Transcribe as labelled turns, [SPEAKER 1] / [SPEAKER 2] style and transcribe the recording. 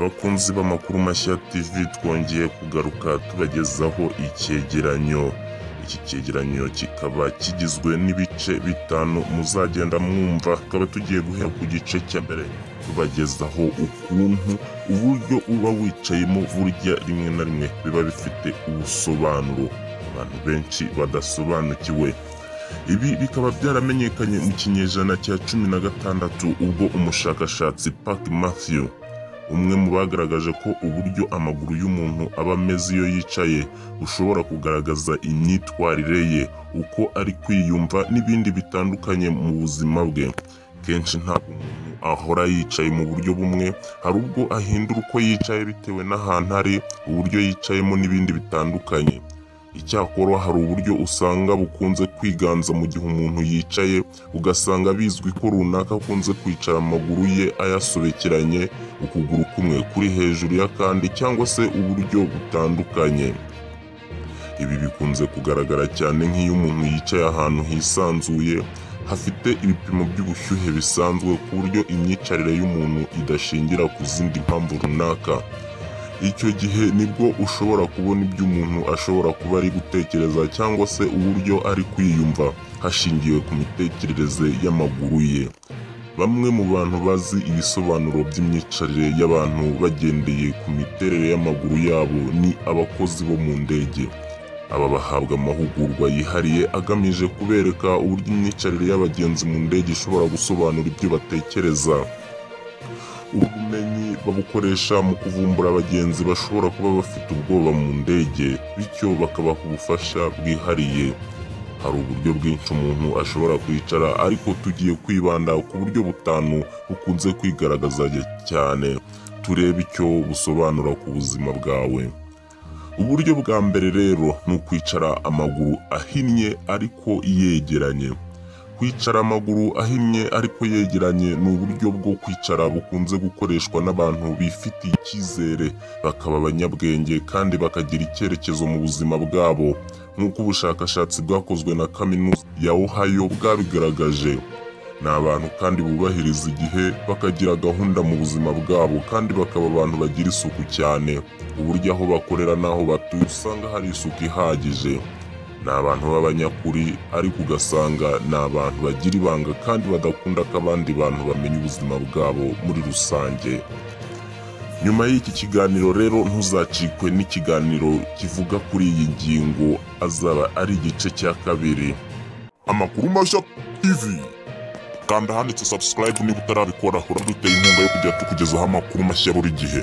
[SPEAKER 1] Bakunzi b'amakuru mashya TV twongeye kugaruka tubagezaho icyegeranyo. Iki cyegeranyo kikaba kigizwe n'ibice bitanu muzagenda mwumva. Tukaba tugiye guhera ku gice cya mbere tubagezaho ukuntu uburyo uba wicayemo burya rimwe na rimwe biba bifite ubusobanuro abantu benshi badasobanukiwe. Ibi bikaba byaramenyekanye mu kinyejana cya 16 ubwo umushakashatsi Park Matthew, umwe mu bagaragaje ko uburyo amaguru y'umuntu aba ameze iyo yicaye bushobora kugaragaza imyitwarire ye, uko ari kwiyumva n'ibindi bitandukanye mu buzima bwe. Kenshi ntabwo umuntu ahora yicaye mu buryo bumwe, hari ubwo ahindura uko yicaye bitewe n'ahantu ari, uburyo yicayemo n'ibindi bitandukanye. Icyakora hari uburyo usanga bukunze kwiganza mu gihe umuntu yicaye, ugasanga bizwi ko runaka akunze kwicara amaguru ye ayasobekeranye, ukuguru kumwe kuri hejuru y'akandi cyangwa se uburyo butandukanye. Ibi bikunze kugaragara cyane nk'iyo umuntu yicaye ahantu hisanzuye hafite ibipimo by'ubushyuhe bisanzwe, ku buryo imyicarire y'umuntu idashingira ku zindi mpamvu runaka. Icyo gihe nibwo ushobora kubona ibyo umuntu ashobora kuba ari gutekereza cyangwa se uburyo ari kwiyumva hashingiwe ku mitekerereze y'amaguru ye. Bamwe mu bantu bazi ibisobanuro by'imyicarire y'abantu bagendeye ku miterere y'amaguru yabo ni abakozi bo mu ndege. Aba bahabwa amahugurwa yihariye agamije kubereka uburyo imyicarire y'abagenzi mu ndege ishobora gusobanura ibyo batekereza. Ubumenyi babukoresha mu kuvumbura abagenzi bashobora kuba bafite ubwoba mu ndege, bityo bakabaha ubufasha bwihariye. Hari uburyo bwinshi umuntu ashobora kwicara, ariko tugiye kwibanda ku buryo butanu bukunze kwigaragaza cyane. Turebe icyo busobanura ku buzima bwawe. Uburyo bwa mbere rero ni ukwicara amaguru ahinnye ariko yegeranye. Kwicara amaguru ahinnye ariko yegeranye ni uburyo bwo kwicara bukunze gukoreshwa n'abantu bifitiye icyizere, bakaba abanyabwenge kandi bakagira icyerekezo mu buzima bwabo, nk'uko ubushakashatsi bwakozwe na kaminuza ya Ohio bwabigaragaje. Ni abantu kandi bubahiriza igihe, bakagira gahunda mu buzima bwabo, kandi bakaba abantu bagira isuku cyane, uburyo aho bakorera n'aho batuye usanga hari isuku ihagije. Ni abantu b'abanyakuri, ariko ugasanga ni abantu bagira ibanga kandi badakunda ko abandi bantu bamenya ubuzima bwabo muri rusange. Nyuma y'iki kiganiro rero ntuzacikwe n'ikiganiro kivuga kuri iyi ngingo, azaba ari igice cya kabiri.
[SPEAKER 2] Amakuru mashya TV, kanda handitse subscribe niba utarabikora, uraduteye inkunga yo kujya tukugezaho amakuru mashya buri gihe.